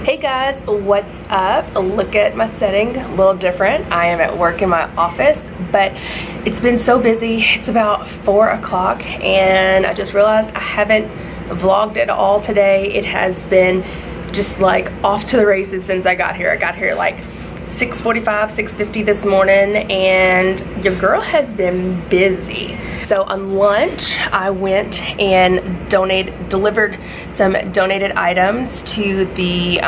Hey guys, what's up? Look at my setting, a little different. I am at work in my office, but it's been so busy. It's about 4 o'clock and I just realized I haven't vlogged at all today. It has been just like off to the races since I got here. I got here like 6:45, 6:50 this morning, and your girl has been busy. So on lunch, I went and delivered some donated items to the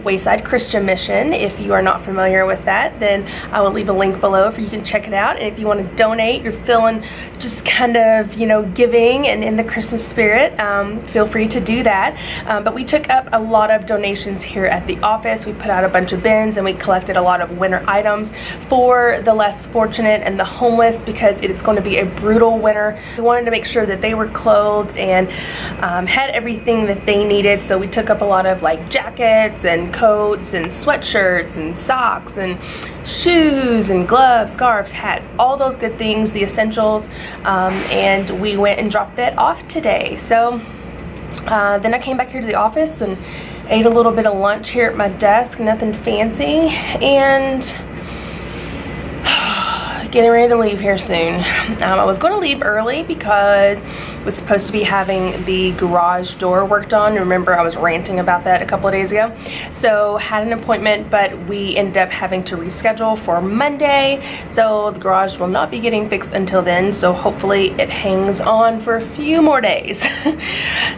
Wayside Christian Mission. If you are not familiar with that, then I will leave a link below for you can check it out. And if you want to donate, you're feeling just kind of, you know, giving and in the Christmas spirit, feel free to do that. But we took up a lot of donations here at the office. We put out a bunch of bins and we collected a lot of winter items for the less fortunate and the homeless because it's going to be a brutal winter. We wanted to make sure that they were clothed and had everything that they needed. So we took up a lot of like jackets and coats and sweatshirts and socks and shoes and gloves, scarves, hats, all those good things, the essentials, and we went and dropped that off today. So then I came back here to the office and ate a little bit of lunch here at my desk, nothing fancy, and getting ready to leave here soon. I was going to leave early because I was supposed to be having the garage door worked on. Remember, I was ranting about that a couple of days ago. So had an appointment, but we ended up having to reschedule for Monday. So the garage will not be getting fixed until then. So hopefully it hangs on for a few more days.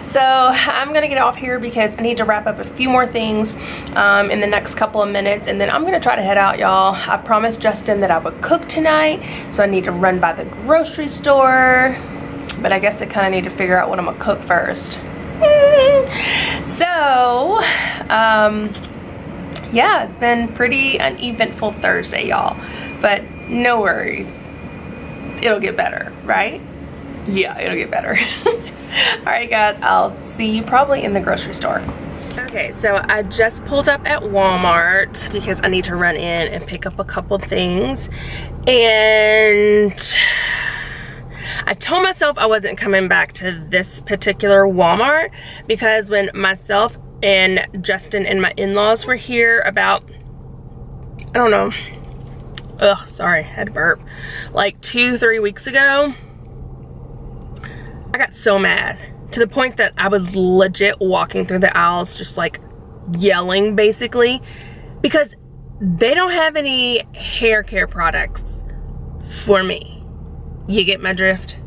So I'm going to get off here because I need to wrap up a few more things in the next couple of minutes. And then I'm going to try to head out, y'all. I promised Justin that I would cook tonight. So I need to run by the grocery store, but I guess I kind of need to figure out what I'm gonna cook first. So yeah, it's been pretty uneventful Thursday, y'all, but no worries, it'll get better, right? Yeah, it'll get better. All right guys, I'll see you probably in the grocery store. Okay, so I just pulled up at Walmart because I need to run in and pick up a couple things, and I told myself I wasn't coming back to this particular Walmart because when myself and Justin and my in-laws were here about, I don't know, sorry, I had to burp, like 2-3 weeks ago, I got so mad. To the point that I was legit walking through the aisles just like yelling basically because they don't have any hair care products for me. You get my drift?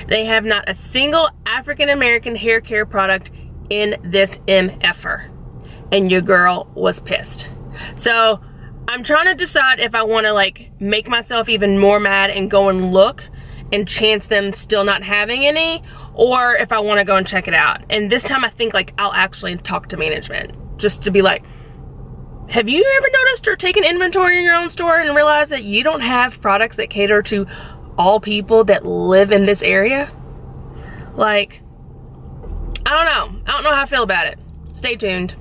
They have not a single African American hair care product in this MFR. And your girl was pissed. So I'm trying to decide if I want to like make myself even more mad and go and look and chance them still not having any, or if I want to go and check it out. And this time I think like I'll actually talk to management just to be like, have you ever noticed or taken inventory in your own store and realized that you don't have products that cater to all people that live in this area? Like, I don't know how I feel about it. Stay tuned.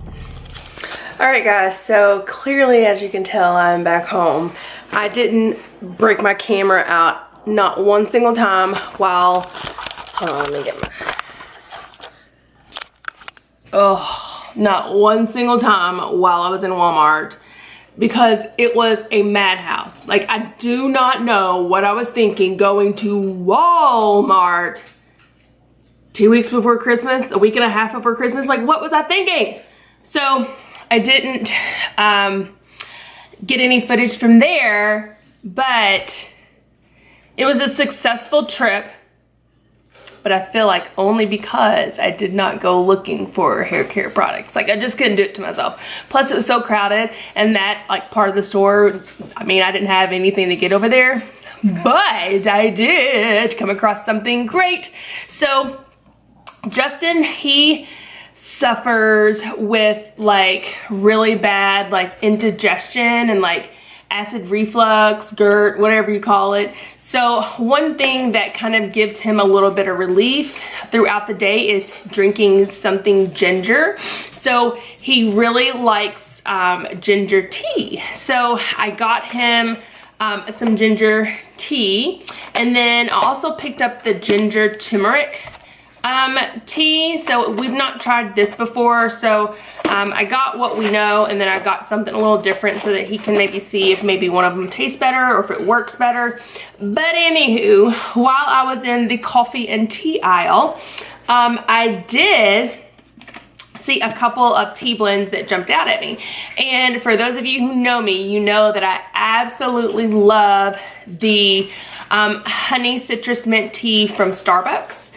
All right guys, so clearly as you can tell, I'm back home. I didn't break my camera out not one single time while, hold on, let me get my, not one single time while I was in Walmart because it was a madhouse. Like, I do not know what I was thinking going to Walmart 2 weeks before Christmas, a week and a half before Christmas. Like, what was I thinking? So I didn't get any footage from there, but it was a successful trip, but I feel like only because I did not go looking for hair care products. Like, I just couldn't do it to myself. Plus it was so crowded, and that like part of the store, I mean, I didn't have anything to get over there, but I did come across something great. So Justin, he suffers with like really bad like indigestion and like acid reflux, GERD, whatever you call it. So one thing that kind of gives him a little bit of relief throughout the day is drinking something ginger. So he really likes ginger tea. So I got him some ginger tea, and then I also picked up the ginger turmeric Tea, so we've not tried this before, so I got what we know, and then I got something a little different so that he can maybe see if maybe one of them tastes better or if it works better. But anywho, while I was in the coffee and tea aisle, I did see a couple of tea blends that jumped out at me. And for those of you who know me, you know that I absolutely love the honey citrus mint tea from Starbucks.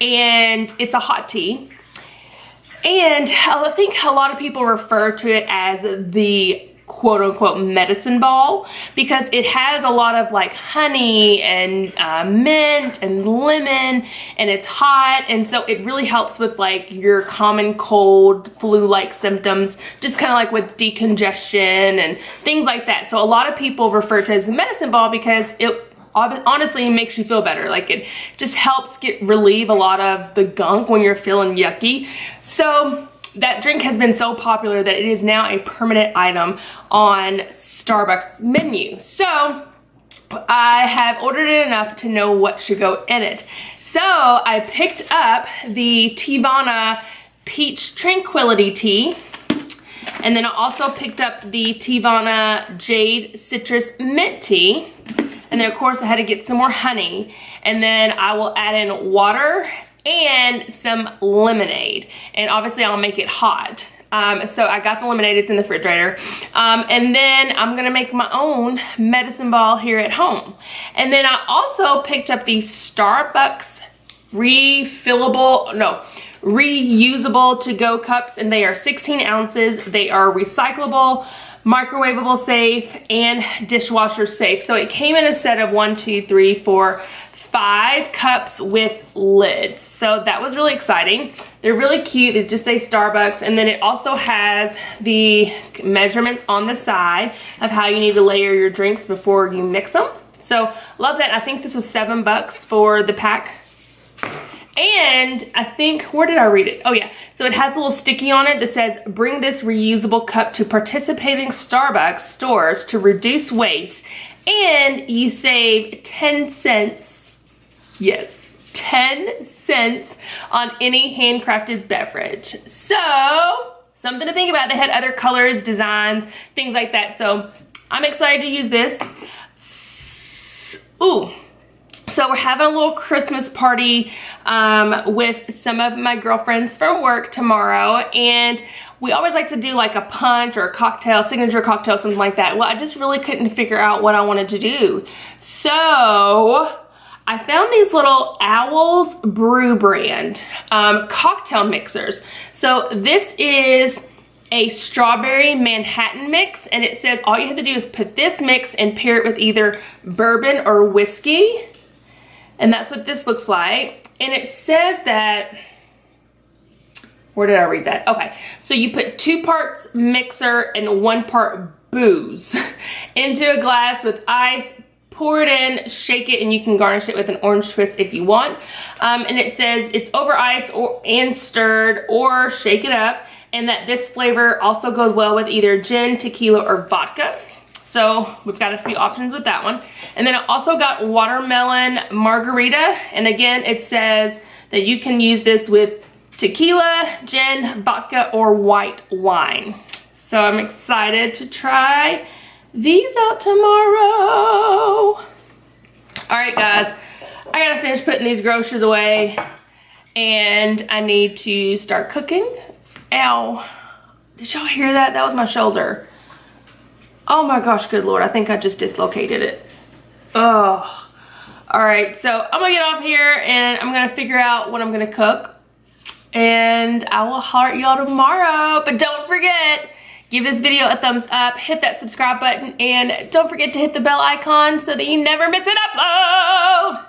And it's a hot tea. And I think a lot of people refer to it as the quote-unquote medicine ball because it has a lot of like honey and mint and lemon, and it's hot, and so it really helps with like your common cold flu-like symptoms, just kind of like with decongestion and things like that. So a lot of people refer to it as the medicine ball because it honestly makes you feel better. Like it just helps relieve a lot of the gunk when you're feeling yucky. So that drink has been so popular that it is now a permanent item on Starbucks menu. So I have ordered it enough to know what should go in it. So I picked up the Teavana Peach Tranquility Tea. And then I also picked up the Teavana Jade Citrus Mint Tea. And then of course I had to get some more honey. And then I will add in water and some lemonade. And obviously I'll make it hot. So I got the lemonade, it's in the refrigerator. And then I'm gonna make my own medicine ball here at home. And then I also picked up the Starbucks reusable to-go cups, and they are 16 ounces. They are recyclable, microwavable safe, and dishwasher safe. So it came in a set of 5 cups with lids. So that was really exciting. They're really cute. They just say Starbucks, and then it also has the measurements on the side of how you need to layer your drinks before you mix them. So love that. I think this was $7 for the pack. And I think, where did I read it? Oh yeah, so it has a little sticky on it that says, bring this reusable cup to participating Starbucks stores to reduce waste, and you save 10 cents. Yes, 10 cents on any handcrafted beverage. So, something to think about. They had other colors, designs, things like that. So, I'm excited to use this. Ooh. So we're having a little Christmas party with some of my girlfriends from work tomorrow, and we always like to do like a punch or a cocktail, signature cocktail, something like that. Well, I just really couldn't figure out what I wanted to do. So I found these little Owls Brew brand cocktail mixers. So this is a strawberry Manhattan mix, and it says all you have to do is put this mix and pair it with either bourbon or whiskey. And that's what this looks like. And it says that, where did I read that? Okay, so you put 2 parts mixer and 1 part booze into a glass with ice, pour it in, shake it, and you can garnish it with an orange twist if you want. And it says it's over ice and stirred, or shake it up, and that this flavor also goes well with either gin, tequila, or vodka. So we've got a few options with that one. And then I also got watermelon margarita. And again, it says that you can use this with tequila, gin, vodka, or white wine. So I'm excited to try these out tomorrow. All right, guys, I gotta finish putting these groceries away, and I need to start cooking. Ow, did y'all hear that? That was my shoulder. Oh my gosh, good Lord, I think I just dislocated it. Oh, all right, so I'm gonna get off here and I'm gonna figure out what I'm gonna cook, and I will holler at y'all tomorrow. But don't forget, give this video a thumbs up, hit that subscribe button, and don't forget to hit the bell icon so that you never miss an upload.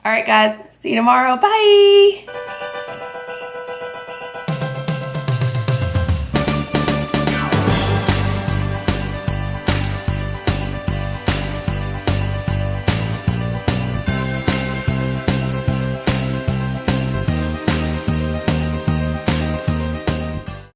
All right, guys, see you tomorrow, bye.